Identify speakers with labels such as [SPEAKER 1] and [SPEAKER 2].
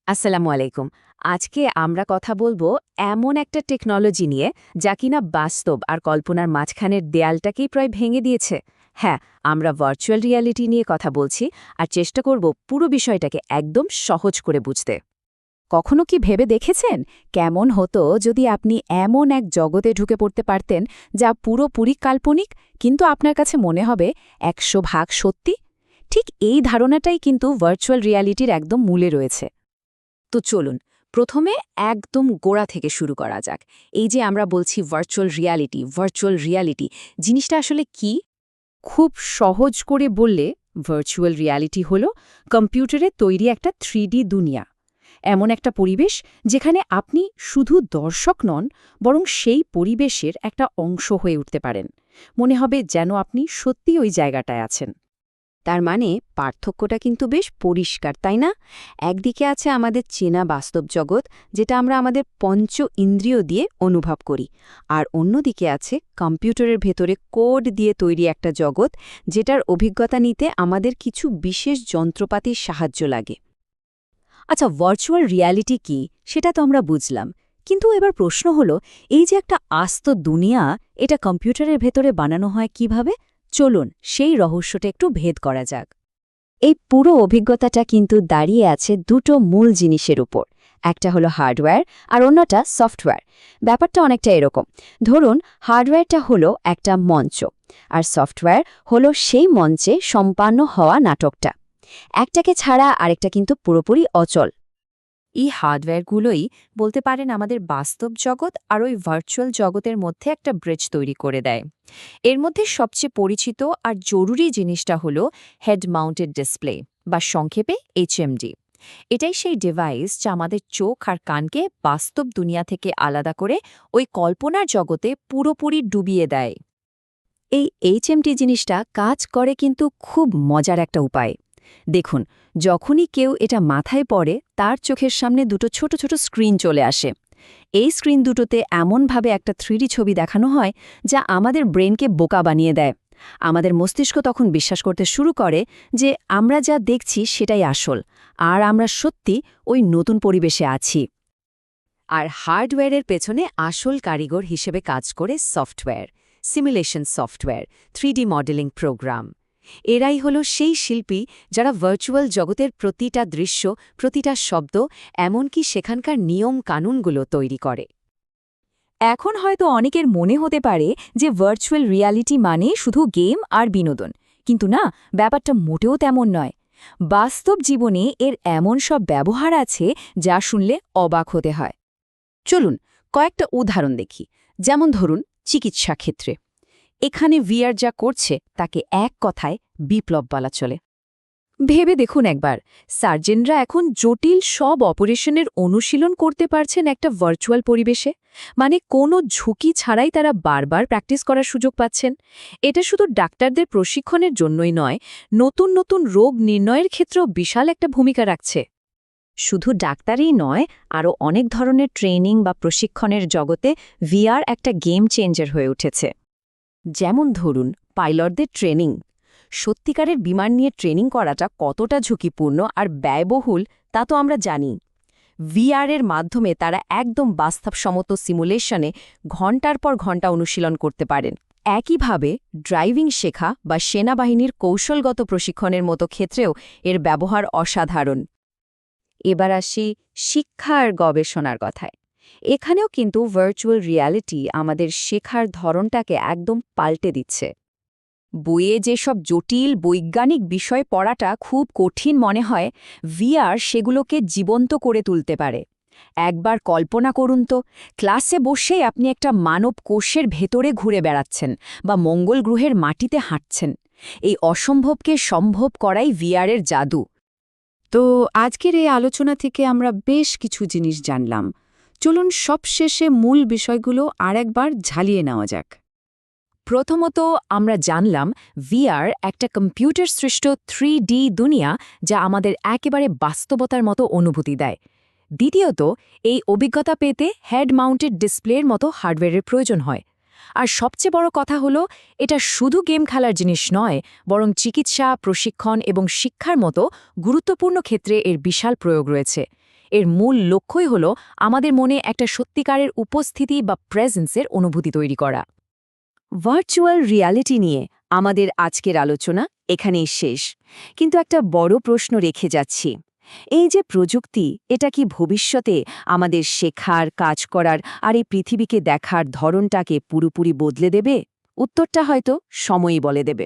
[SPEAKER 1] আসসালামু আলাইকুম। আজকে আমরা কথা বলবো এমন একটা টেকনোলজি নিয়ে যা কিনা বাস্তব আর কল্পনার মাঝখানের দেয়ালটাকেই প্রায় ভেঙে দিয়েছে। হ্যাঁ, আমরা ভার্চুয়াল রিয়ালিটি নিয়ে কথা বলছি আর চেষ্টা করব পুরো বিষয়টাকে একদম সহজ করে বুঝতে।
[SPEAKER 2] কখনো কি ভেবে দেখেছেন কেমন হতো যদি আপনি এমন এক জগতে ঢুকে পড়তে পারতেন যা পুরোপুরি কাল্পনিক কিন্তু আপনার কাছে মনে হবে ১০০ ভাগ সত্যি? ঠিক এই ধারণাটাই কিন্তু ভার্চুয়াল রিয়ালিটির একদম মূলে রয়েছে।
[SPEAKER 1] তো চলুন, প্রথমে একদম গোড়া থেকে শুরু করা যাক। এই যে আমরা বলছি ভার্চুয়াল রিয়ালিটি জিনিসটা আসলে কি?
[SPEAKER 2] খুব সহজ করে বললে ভার্চুয়াল রিয়ালিটি হল কম্পিউটারে তৈরি একটা 3D দুনিয়া, এমন একটা পরিবেশ যেখানে আপনি শুধু দর্শক নন, বরং সেই পরিবেশের একটা অংশ হয়ে উঠতে পারেন। মনে হবে যেন আপনি সত্যি ওই জায়গাটায় আছেন।
[SPEAKER 1] তার মানে পার্থক্যটা কিন্তু বেশ পরিষ্কার, তাই না? একদিকে আছে আমাদের চেনা বাস্তব জগৎ, যেটা আমরা আমাদের পঞ্চ ইন্দ্রিয় দিয়ে অনুভব করি, আর অন্যদিকে আছে কম্পিউটারের ভেতরে কোড দিয়ে তৈরি একটা জগৎ, যেটার অভিজ্ঞতা নিতে আমাদের কিছু বিশেষ যন্ত্রপাতির সাহায্য লাগে।
[SPEAKER 2] আচ্ছা, ভার্চুয়াল রিয়ালিটি কি সেটা তো আমরা বুঝলাম, কিন্তু এবার প্রশ্ন হলো, এই যে একটা আস্ত দুনিয়া, এটা কম্পিউটারের ভেতরে বানানো হয় কিভাবে? চলুন সেই রহস্যটা একটু ভেদ করা যাক।
[SPEAKER 1] এই পুরো অভিজ্ঞতাটা কিন্তু দাঁড়িয়ে আছে দুটো মূল জিনিসের উপর। একটা হলো হার্ডওয়্যার আর অন্যটা সফটওয়্যার। ব্যাপারটা অনেকটা এরকম। ধরুন, হার্ডওয়্যারটা হলো একটা মঞ্চ, আর সফটওয়্যার হলো সেই মঞ্চে সম্পন্ন হওয়া নাটকটা। একটাকে ছাড়া আরেকটা কিন্তু পুরোপুরি অচল।
[SPEAKER 2] এই হার্ডওয়্যারগুলোই বলতে পারেন আমাদের বাস্তব জগৎ আর ওই ভার্চুয়াল জগতের মধ্যে একটা ব্রিজ তৈরি করে দেয়। এর মধ্যে সবচেয়ে পরিচিত আর জরুরি জিনিসটা হলো হেড মাউন্টেড ডিসপ্লে, বা সংক্ষেপে HMD। এটাই সেই ডিভাইস যা আমাদের চোখ আর কানকে বাস্তব দুনিয়া থেকে আলাদা করে ওই কল্পনার জগতে পুরোপুরি ডুবিয়ে দেয়। এই HMD জিনিসটা কাজ করে কিন্তু খুব মজার একটা উপায়। দেখুন, যখনই কেউ এটা মাথায় পড়ে তার চোখের সামনে দুটো ছোট ছোট স্ক্রিন চলে আসে। এই স্ক্রিন দুটোতে এমনভাবে একটা 3D ছবি দেখানো হয় যা আমাদের ব্রেনকে বোকা বানিয়ে দেয়। আমাদের মস্তিষ্ক তখন বিশ্বাস করতে শুরু করে যে আমরা যা দেখছি সেটাই আসল, আর আমরা সত্যি ওই নতুন পরিবেশে আছি।
[SPEAKER 1] আর হার্ডওয়্যারের পেছনে আসল কারিগর হিসেবে কাজ করে software, simulation software, 3D modelling program. এরাই হলো সেই শিল্পী যারা ভার্চুয়াল জগতের প্রতিটা দৃশ্য, প্রতিটা শব্দ, এমনকি সেখানকার নিয়ম কানুনগুলো তৈরি করে।
[SPEAKER 2] এখন হয়তো অনেকের মনে হতে পারে যে ভার্চুয়াল রিয়ালিটি মানে শুধু গেম আর বিনোদন, কিন্তু না, ব্যাপারটা মোটেও তেমন নয়। বাস্তব জীবনে এর এমন সব ব্যবহার আছে যা শুনলে অবাক হতে হয়। চলুন কয়েকটা উদাহরণ দেখি। যেমন ধরুন, চিকিৎসা ক্ষেত্রে এখানে VR যা করছে তাকে এক কথায় বিপ্লব বলা চলে। ভেবে দেখুন একবার, সার্জেনরা এখন জটিল সব অপারেশনের অনুশীলন করতে পারছেন একটা ভার্চুয়াল পরিবেশে। মানে কোনো ঝুঁকি ছাড়াই তারা বারবার প্র্যাকটিস করার সুযোগ পাচ্ছেন। এটা শুধু ডাক্তারদের প্রশিক্ষণের জন্যই নয়, নতুন নতুন রোগ নির্ণয়ের ক্ষেত্রেও বিশাল একটা ভূমিকা রাখছে। শুধু ডাক্তারই নয়, আরও অনেক ধরনের ট্রেনিং বা প্রশিক্ষণের জগতে VR একটা গেম চেঞ্জার হয়ে উঠেছে। যেমন ধরুন, পাইলটদের ট্রেনিং। সত্যিকারের বিমান নিয়ে ট্রেনিং করাটা কতটা ঝুঁকিপূর্ণ আর ব্যয়বহুল তা তো আমরা জানি। VR-এর মাধ্যমে তারা একদম বাস্তবসম্মত সিমুলেশনে ঘণ্টার পর ঘণ্টা অনুশীলন করতে পারেন। একইভাবে ড্রাইভিং শেখা বা সেনাবাহিনীর কৌশলগত প্রশিক্ষণের মতো ক্ষেত্রেও এর ব্যবহার অসাধারণ। এবার আসি শিক্ষা আর গবেষণার কথায়। এখানেও কিন্তু ভার্চুয়াল রিয়ালিটি আমাদের শেখার ধরনটাকে একদম পাল্টে দিচ্ছে। বইয়ে যেসব জটিল বৈজ্ঞানিক বিষয় পড়াটা খুব কঠিন মনে হয়, VR সেগুলোকে জীবন্ত করে তুলতে পারে। একবার কল্পনা করুন তো, ক্লাসে বসেই আপনি একটা মানব কোষের ভেতরে ঘুরে বেড়াচ্ছেন বা মঙ্গল গ্রহের মাটিতে হাঁটছেন। এই অসম্ভবকে সম্ভব করাই VR-এর জাদু। তো আজকের এই আলোচনা থেকে আমরা বেশ কিছু জিনিস জানলাম। চলুন সবশেষে মূল বিষয়গুলো আরেকবার ঝালিয়ে নেওয়া যাক। প্রথমত, আমরা জানলাম VR একটা কম্পিউটার সৃষ্ট 3D দুনিয়া যা আমাদের একেবারে বাস্তবতার মতো অনুভূতি দেয়। দ্বিতীয়ত, এই অভিজ্ঞতা পেতে হেড মাউন্টেড ডিসপ্লের মতো হার্ডওয়্যারের প্রয়োজন হয়। আর সবচেয়ে বড় কথা হলো, এটা শুধু গেম খেলার জিনিস নয়, বরং চিকিৎসা, প্রশিক্ষণ এবং শিক্ষার মতো গুরুত্বপূর্ণ ক্ষেত্রে এর বিশাল প্রয়োগ রয়েছে। এর মূল লক্ষ্যই হল আমাদের মনে একটা সত্যিকারের উপস্থিতি বা প্রেজেন্সের অনুভূতি তৈরি করা।
[SPEAKER 1] ভার্চুয়াল রিয়ালিটি নিয়ে আমাদের আজকের আলোচনা এখানেই শেষ, কিন্তু একটা বড় প্রশ্ন রেখে যাচ্ছি। এই যে প্রযুক্তি, এটা কি ভবিষ্যতে আমাদের শেখার, কাজ করার আর এই পৃথিবীকে দেখার ধরনটাকে পুরোপুরি বদলে দেবে? উত্তরটা হয়তো সময়ই বলে দেবে।